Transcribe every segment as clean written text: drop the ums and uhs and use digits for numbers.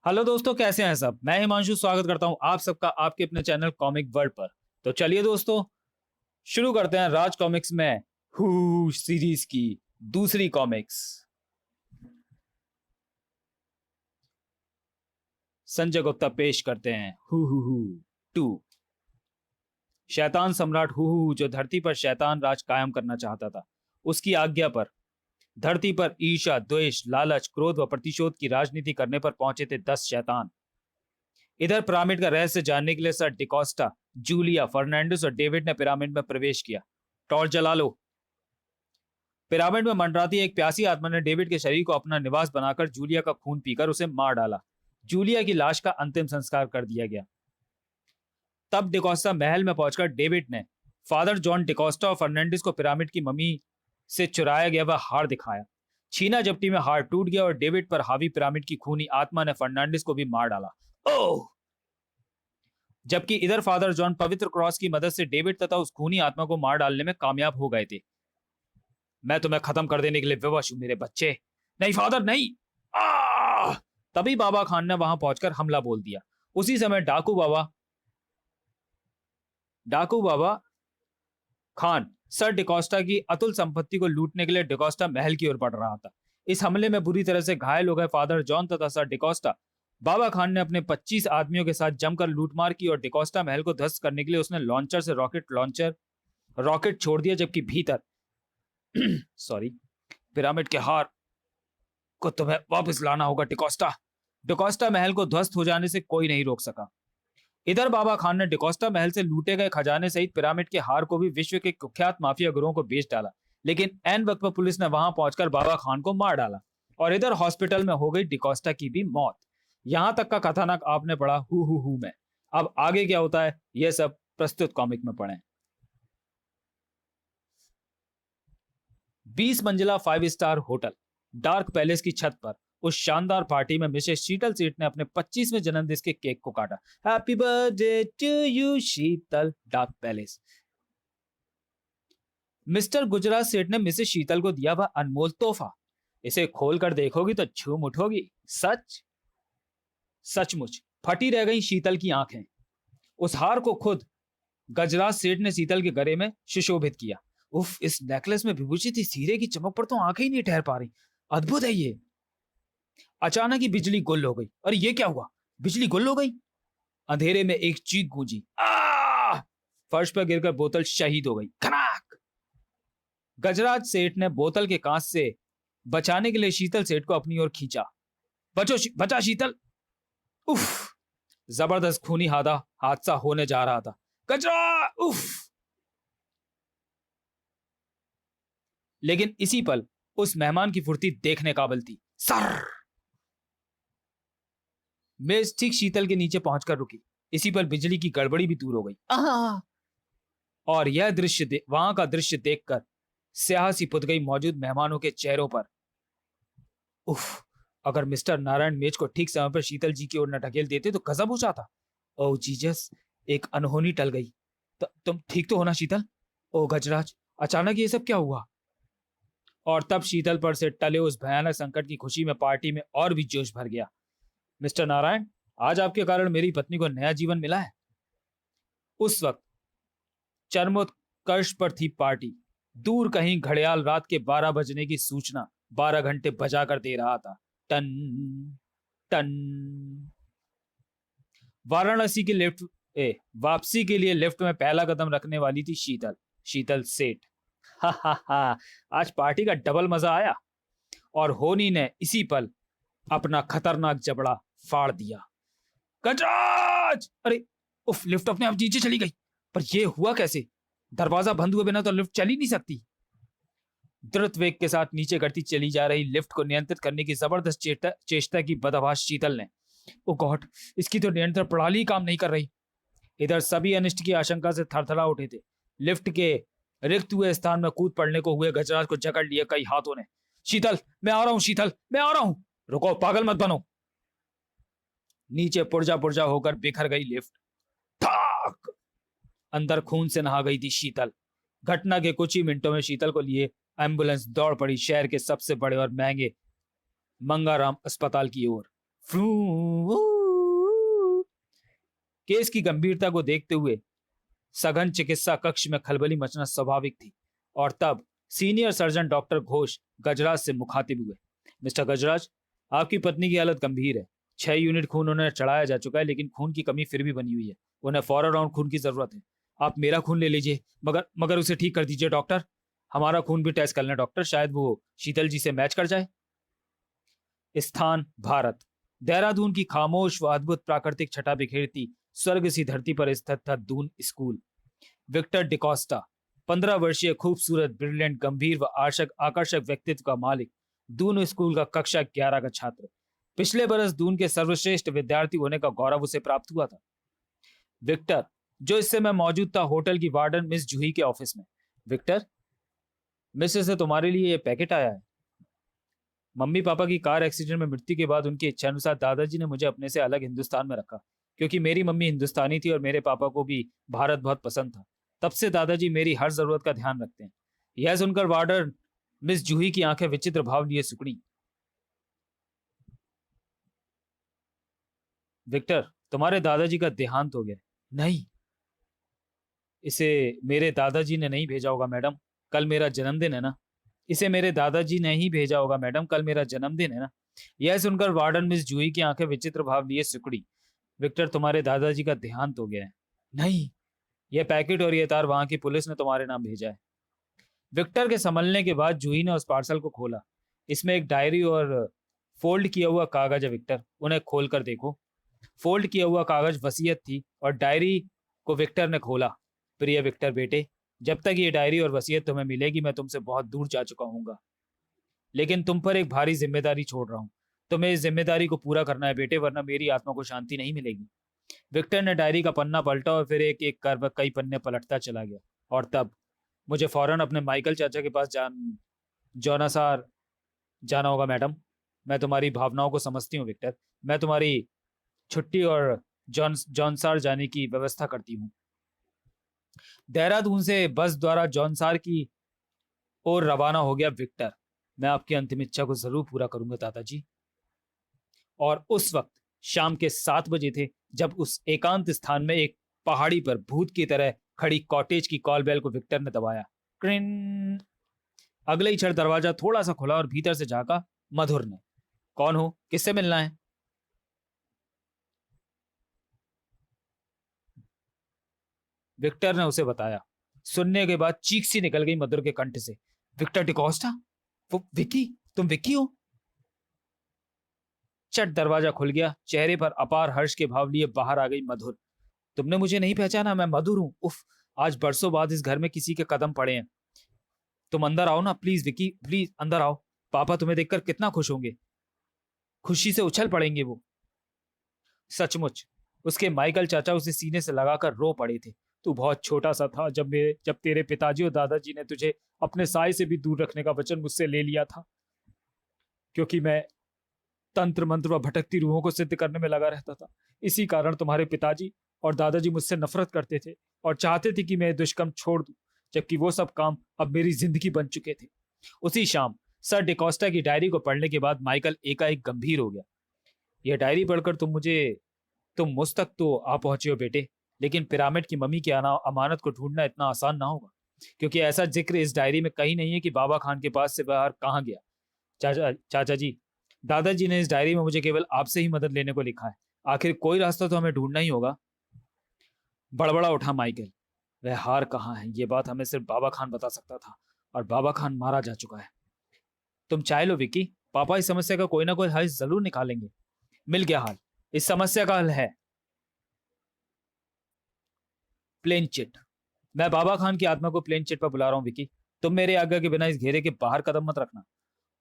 Hello दोस्तों, कैसे हैं सब। मैं हिमांशु स्वागत करता हूं आप सबका आपके अपने चैनल कॉमिक वर्ल्ड पर। तो चलिए दोस्तों, शुरू करते हैं राज कॉमिक्स में हू सीरीज की दूसरी कॉमिक्स। संजय गुप्ता पेश करते हैं हू टू। शैतान सम्राट हू जो धरती पर शैतान राज कायम करना चाहता था, उसकी आज्ञा पर धरती पर ईर्ष्या, द्वेष, लालच, क्रोध व प्रतिशोध की राजनीति करने पर पहुंचे थे 10 शैतान। इधर पिरामिड का रहस्य जानने के लिए सर डिकोस्टा, जूलिया, फर्नांडिस और डेविड ने पिरामिड में प्रवेश किया। टॉर्च जला लो। पिरामिड में मंडराती एक प्यासी आत्मा ने डेविड के शरीर को अपना निवास बनाकर जूलिया का खून पीकर उसे मार डाला। जूलिया की लाश का अंतिम संस्कार कर दिया गया। तब डिकोस्टा महल में पहुंचकर डेविड ने फादर जॉन डिकोस्टा और फर्नांडिस को पिरामिड की मम्मी से चुराया गया वह हार दिखाया। छीना झपटी में हार टूट गया और डेविड पर हावी पिरामिड की खूनी आत्मा ने फर्नांडिस को भी मार डाला। ओह! जबकि इधर फादर जॉन पवित्र क्रॉस की मदद से डेविड तथा उस खूनी आत्मा को मार डालने में कामयाब हो गए थे। मैं तुम्हें खत्म कर देने के लिए विवश हूं मेरे बच्चे। नहीं फादर नहीं। तभी बाबा खान ने वहां पहुंचकर हमला बोल दिया। उसी समय डाकू बाबा खान सर डिकोस्टा की अतुल संपत्ति को लूटने के लिए डिकोस्टा महल की ओर बढ़ रहा था। इस हमले में बुरी तरह से घायल हो गए फादर जॉन तथा सर डिकोस्टा। बाबा खान ने अपने 25 आदमियों के साथ जमकर लूटमार की और डिकोस्टा महल को ध्वस्त करने के लिए उसने लॉन्चर से रॉकेट छोड़ दिया, जबकि भीतर सॉरी पिरामिड के हार को तुम्हें वापस लाना होगा डिकोस्टा। डिकोस्टा महल को ध्वस्त हो जाने से कोई नहीं रोक सका। इधर बाबा खान ने डिकोस्टा महल से लूटे गए खजाने सहित पिरामिड के हार को भी विश्व के कुख्यात माफिया गिरोह को बेच डाला। लेकिन एन वक्त पर पुलिस ने वहां पहुंचकर बाबा खान को मार डाला और इधर हॉस्पिटल में हो गई डिकोस्टा की भी मौत। यहां तक का कथानक आपने पढ़ा हु में। अब आगे क्या होता है यह सब प्रस्तुत कॉमिक में पढ़ें। 20 मंजिला 5 स्टार होटल डार्क पैलेस की छत पर उस शानदार पार्टी में मिसेस शीतल सेठ ने अपने 25वें जन्मदिन के केक को काटा। Happy birthday to you Sheetal. Dark palace. Mister Gujarat Seth ने मिसेस शीतल को दिया वह अनमोल तोहफा। इसे खोलकर देखोगी तो झूम उठोगी। सचमुच फटी रह गई शीतल की आंखें। उस हार को खुद गजराज सेठ ने शीतल के गले में सुशोभित किया। उफ, इस नेकलेस में विभूषित इस हीरे की चमक पर तो आंखें ही नहीं ठहर पा रही। अद्भुत है ये। अचानक ही बिजली गुल हो गई। अरे ये क्या हुआ? बिजली गुल हो गई। अंधेरे में एक चीख गूंजी। फर्श पर गिरकर बोतल शहीद हो गई। खनाक। गजराज सेठ ने बोतल के कांच से बचाने के लिए शीतल सेठ को अपनी ओर खींचा। बचा शीतल। उफ, जबरदस्त खूनी हादसा होने जा रहा था। गजरा। उफ। लेकिन इसी पल उस मेहमान की फुर्ती देखने काबिल थी। सर। मेज ठीक शीतल के नीचे पहुंचकर रुकी। इसी पर बिजली की गड़बड़ी भी दूर हो गई। और यह वहां का दृश्य देखकर स्याह सी पुत गई मौजूद मेहमानों के चेहरों पर। उफ, अगर मिस्टर नारायण मेज को ठीक समय पर शीतल जी की ओर न ढकेल देते तो गजब हो जाता। ओह जीजस, एक अनहोनी टल गई। तुम ठीक तो होना शीतल? ओ गजराज, अचानक ये सब क्या हुआ? और तब शीतल पर से टले उस भयानक संकट की खुशी में पार्टी में और भी जोश भर गया। मिस्टर नारायण, आज आपके कारण मेरी पत्नी को नया जीवन मिला है। उस वक्त चरमोत्कर्ष पर थी पार्टी। दूर कहीं घड़ियाल रात के 12 बजने की सूचना 12 घंटे बजा कर दे रहा था। Ton ton. वाराणसी के वापसी के लिए लिफ्ट में पहला कदम रखने वाली थी शीतल सेठ। हा, आज पार्टी का डबल मजा आया। और होनी ने इसी पल अपना खतरनाक जबड़ा फाड़ दिया। गजराज! अरे उफ, लिफ्ट अपने आप नीचे चली गई। पर यह हुआ कैसे? दरवाजा बंद हुए बिना तो लिफ्ट चल ही नहीं सकती। द्रुत वेग के साथ नीचे गिरती चली जा रही लिफ्ट को नियंत्रित करने की जबरदस्त चेष्टा की बदहवास शीतल ने। ओ गॉड, इसकी तो नियंत्रण प्रणाली काम नहीं कर रही। इधर सभी अनिष्ट की आशंका से थरथरा उठे थे। लिफ्ट के रिक्त हुए स्थान में कूद पड़ने को हुए गजराज को जकड़ लिया कई हाथों ने। शीतल, मैं आ रहा हूं। शीतल, मैं आ रहा हूं। रुको, पागल मत बनो। नीचे पुर्जा पुर्जा होकर बिखर गई लिफ्ट। थाक! अंदर खून से नहा गई थी शीतल। घटना के कुछ ही मिनटों में शीतल को लिए एम्बुलेंस दौड़ पड़ी शहर के सबसे बड़े और महंगे मंगाराम अस्पताल की ओर। फ्रू। केस की गंभीरता को देखते हुए सघन चिकित्सा कक्ष में खलबली मचना स्वाभाविक थी, और तब सीनियर सर्जन डॉक्टर घोष गजराज से मुखातिब हुए। मिस्टर गजराज, आपकी पत्नी की हालत गंभीर है। 6 यूनिट खून उन्हें चढ़ाया जा चुका है, लेकिन खून की कमी फिर भी बनी हुई है। उन्हें फौरन राउंड खून की जरूरत है। आप मेरा खून ले लीजिए, मगर मगर उसे ठीक कर दीजिए डॉक्टर। हमारा खून भी टेस्ट कर लें डॉक्टर, शायद वो शीतल जी से मैच कर जाए। स्थान भारत। देहरादून की खामोश व अद्भुत प्राकृतिक छटा बिखेरती स्वर्ग सी धरती पर स्थित था दून स्कूल। विक्टर डिकोस्टा 15 वर्षीय, खूबसूरत, ब्रिलियंट, गंभीर व आकर्षक व्यक्तित्व का मालिक, दून स्कूल का कक्षा 11 का छात्र। पिछले बरस दून के सर्वश्रेष्ठ विद्यार्थी होने का गौरव उसे प्राप्त हुआ था। विक्टर, जो इस समय मौजूद था होटल की वार्डन मिस जूही के ऑफिस में। विक्टर, मिसेस से तुम्हारे लिए यह पैकेट आया है। मम्मी पापा की कार एक्सीडेंट में मृत्यु के बाद उनकी इच्छानुसार दादाजी ने मुझे अपने से अलग हिंदुस्तान में रखा, क्योंकि मेरी मम्मी हिंदुस्तानी थी और मेरे पापा को भी भारत बहुत पसंद था। तब से दादाजी मेरी हर जरूरत का ध्यान रखते हैं। यह सुनकर वार्डन मिस जूही की आंखें विचित्र भाव लिए सिकुड़ी। विक्टर, तुम्हारे दादाजी का देहांत हो गया। नहीं, इसे मेरे दादाजी ने नहीं भेजा होगा मैडम, कल मेरा जन्मदिन है ना। इसे मेरे दादाजी ने ही भेजा होगा मैडम, कल मेरा जन्मदिन है ना। यह सुनकर वार्डन मिस जूही की आंखें विचित्र भाव लिए सिकुड़ी। विक्टर, तुम्हारे दादाजी का देहांत हो गया है। नहीं, यह पैकेट और यह तार वहां की पुलिस ने तुम्हारे नाम भेजा है। विक्टर के संभलने के बाद जूही ने उस पार्सल को खोला। इसमें एक डायरी और फोल्ड किया हुआ कागज है। विक्टर, उन्हें खोल कर देखो। फोल्ड किया हुआ कागज वसीयत थी और डायरी को विक्टर ने खोला। प्रिय विक्टर बेटे, जब तक ये डायरी और वसीयत तुम्हें मिलेगी मैं तुमसे बहुत दूर जा चुका हूँगा, लेकिन तुम पर एक भारी जिम्मेदारी छोड़ रहा हूँ। तुम्हें इस जिम्मेदारी को पूरा करना है बेटे, वरना मेरी आत्मा को शांति नहीं मिलेगी। विक्टर ने डायरी का पन्ना पलटा और फिर एक एक कर कई पन्ने पलटता चला गया। और तब, मुझे फौरन अपने माइकल चाचा के पास जौनासार जाना होगा मैडम। मैं तुम्हारी भावनाओं को समझती हूँ विक्टर। मैं तुम्हारी छुट्टी और जौनसार जाने की व्यवस्था करती हूँ। देहरादून से बस द्वारा जौनसार की ओर रवाना हो गया विक्टर। मैं आपकी अंतिम इच्छा को जरूर पूरा करूंगा दादाजी। और उस वक्त शाम के 7 बजे थे जब उस एकांत स्थान में एक पहाड़ी पर भूत की तरह खड़ी कॉटेज की कॉल बेल को विक्टर ने दबाया। क्रिन। अगले ही क्षण दरवाजा थोड़ा सा खुला और भीतर से झांका मधुर ने। कौन हो, किससे मिलना है? विक्टर ने उसे बताया। सुनने के बाद चीख सी निकल गई मधुर के कंठ से। विक्टर डिकोस्टा? वो विक्की? तुम विक्की हो? चट दरवाजा खुल गया। चेहरे पर अपार हर्ष के भाव लिए बाहर आ गई मधुर। तुमने मुझे नहीं पहचाना? मैं मधुर हूं। उफ, आज बरसों बाद इस घर में किसी के कदम पड़े हैं। तुम अंदर आओ ना प्लीज विक्की, प्लीज अंदर आओ। पापा तुम्हें देखकर कितना खुश होंगे, खुशी से उछल पड़ेंगे वो। सचमुच उसके माइकल चाचा उसे सीने से लगाकर रो पड़े थे। तू बहुत छोटा सा था जब तेरे पिताजी और दादाजी ने तुझे अपने साय से भी दूर रखने का वचन मुझसे ले लिया था, क्योंकि मैं तंत्र मंत्र व भटकती रूहों को सिद्ध करने में लगा रहता था। इसी कारण तुम्हारे पिताजी और दादाजी मुझसे नफरत करते थे और चाहते थे कि मैं दुष्कर्म छोड़ दूं, जबकि वो सब काम अब मेरी जिंदगी बन चुके थे। उसी शाम सर डिकोस्टा की डायरी को पढ़ने के बाद माइकल एकाएक गंभीर हो गया। यह डायरी पढ़कर तुम मुझ तक तो आ पहुंचे हो बेटे, लेकिन पिरामिड की मम्मी की अमानत को ढूंढना इतना आसान ना होगा, क्योंकि ऐसा जिक्र इस डायरी में कहीं नहीं है कि बाबा खान के पास से बाहर कहाँ गया। चाचा जी, दादाजी ने इस डायरी में मुझे केवल आपसे ही मदद लेने को लिखा है। आखिर कोई रास्ता तो हमें ढूंढना ही होगा। बड़बड़ा उठा माइकल। वह हार कहाँ है, ये बात हमें सिर्फ बाबा खान बता सकता था, और बाबा खान मारा जा चुका है। तुम चाहे लो विक्की, पापा इस समस्या का कोई ना कोई हल जरूर निकालेंगे। मिल गया हल। इस समस्या का हल है प्लेन चिट। मैं बाबा खान की आत्मा को प्लेन चिट पर बुला रहा हूं विक्की। तुम मेरे आज्ञा के बिना इस घेरे के बाहर कदम मत रखना।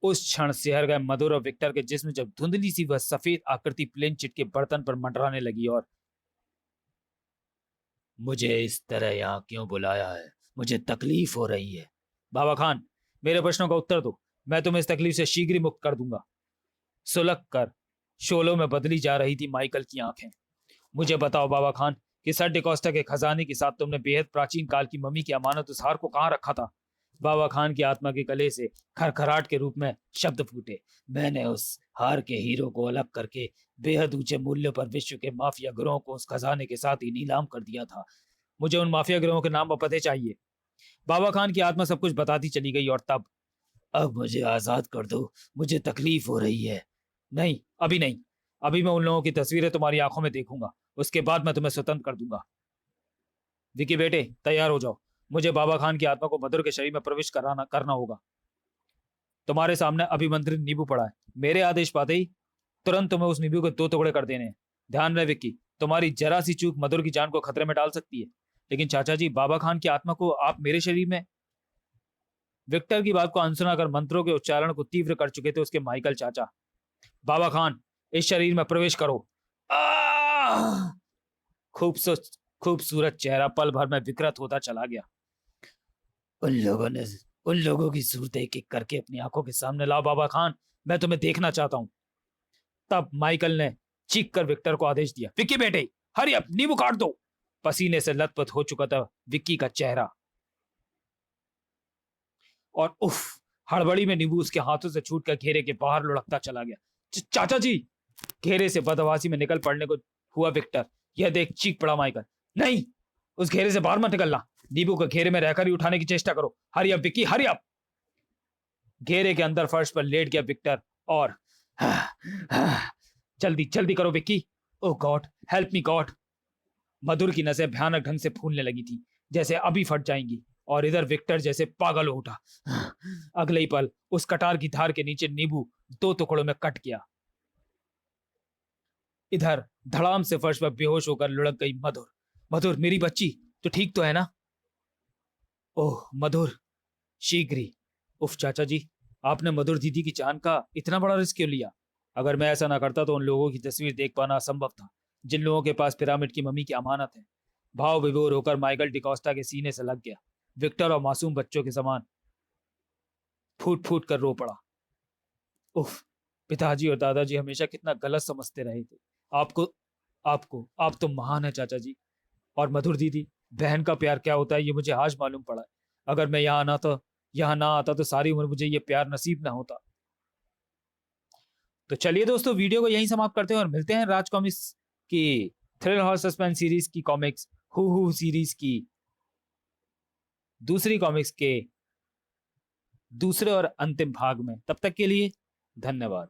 उस क्षण सिहर गए मधुर और विक्टर के जिस्म जब धुंधली सी वह सफेद आकृति प्लेन चिट के बर्तन पर मंडराने लगी। और मुझे इस तरह यहाँ क्यों बुलाया है? मुझे तकलीफ हो रही है। बाबा खान, मेरे प्रश्नों का उत्तर दो। मैं तुम्हें इस तकलीफ से शीघ्र ही मुक्त कर दूंगा। सुलग कर शोलों में बदली जा रही थी माइकल की आंखें। मुझे बताओ बाबा खान कि सर डिकोस्टा के खजाने के साथ तुमने बेहद प्राचीन काल की मम्मी की अमानत उस हार को कहाँ रखा था? बाबा खान की आत्मा के गले से खरखराट के रूप में शब्द फूटे। मैंने उस हार के हीरो को अलग करके बेहद ऊंचे मूल्य पर विश्व के माफिया गिरोह को उस खजाने के साथ ही नीलाम कर दिया था। मुझे उन माफिया गिरोह के नाम और पते चाहिए। बाबा खान की आत्मा सब कुछ बताती चली गई। और तब, अब मुझे आजाद कर दो, मुझे तकलीफ हो रही है। नहीं, अभी नहीं। अभी मैं उन लोगों की तस्वीरें तुम्हारी आंखों में देखूंगा, उसके बाद मैं तुम्हें स्वतंत्र कर दूंगा। विकी बेटे, तैयार हो जाओ। मुझे बाबा खान की आत्मा को मधुर के शरीर में प्रवेश करना होगा। तुम्हारे सामने अभिमंत्रित नींबू पड़ा है। मेरे आदेश पाते ही तुरंत तुम्हें उस नींबू के 2 टुकड़े कर देने हैं। ध्यान रहे विक्की, तुम्हारी जरा सी चूक मधुर की जान को खतरे में डाल सकती है। लेकिन चाचा जी, बाबा खान की आत्मा को आप मेरे शरीर में। विक्टर की बात को अनसुना कर मंत्रों के उच्चारण को तीव्र कर चुके थे उसके माइकल चाचा। बाबा खान, इस शरीर में प्रवेश करो। आह! खूबसूरत खूबसूरत चेहरा पल भर में विकृत होता चला गया। उन लोगों ने उन लोगों की सूरत एक एक करके अपनी आंखों के सामने लाओ बाबा खान, मैं तुम्हें देखना चाहता हूं। तब माइकल ने चीख कर विक्टर को आदेश दिया, विक्की बेटे, हरी अप, नींबू काट दो। पसीने से लथपथ हो चुका था विक्की का चेहरा, और उफ, हड़बड़ी में नींबू उसके हाथों से छूटकर घेरे के बाहर लुढ़कता चला गया। चाचा जी! घेरे से बदहवासी में निकल पड़ने को हुआ विक्टर। यह देख चीख पड़ा माइकल, नहीं, उस घेरे से बाहर मत निकलना। नींबू को घेरे में रहकर ही उठाने की चेष्टा करो। Hurry up Vicky, hurry up. घेरे के अंदर फर्श पर लेट गया विक्टर और जल्दी जल्दी करो विक्की। ओह गॉड, हेल्प मी गॉड। मधुर की नसें भयानक ढंग से फूलने लगी थी, जैसे अभी फट जाएंगी। और इधर विक्टर जैसे पागल हो उठा। अगले ही पल उस कटार की धार के नीचे नींबू 2 टुकड़ों में कट गया। इधर धड़ाम से फर्श पर बेहोश होकर लुढ़क गई मधुर। मधुर, मेरी बच्ची, तो ठीक तो है ना? ओह मधुर, शीघ्र ही। उफ चाचा जी, आपने मधुर दीदी की जान का इतना बड़ा रिस्क क्यों लिया? अगर मैं ऐसा ना करता तो उन लोगों की तस्वीर देख पाना असंभव था, जिन लोगों के पास पिरामिड की मम्मी की अमानत है। भाव विभोर होकर माइकल डिकोस्टा के सीने से लग गया। विक्टर और मासूम बच्चों के समान फूट फूट कर रो पड़ा। उफ, पिताजी और दादाजी हमेशा कितना गलत समझते रहे थे। आपको आपको आप तो महान है चाचा जी। और मधुर दीदी, बहन का प्यार क्या होता है ये मुझे आज मालूम पड़ा है। अगर मैं यहाँ ना आता तो सारी उम्र मुझे ये प्यार नसीब ना होता। तो चलिए दोस्तों, वीडियो को यहीं समाप्त करते हैं और मिलते हैं राज कॉमिक्स की थ्रिल हॉर सस्पेंस सीरीज की कॉमिक्स हु सीरीज की दूसरी कॉमिक्स के दूसरे और अंतिम भाग में। तब तक के लिए धन्यवाद।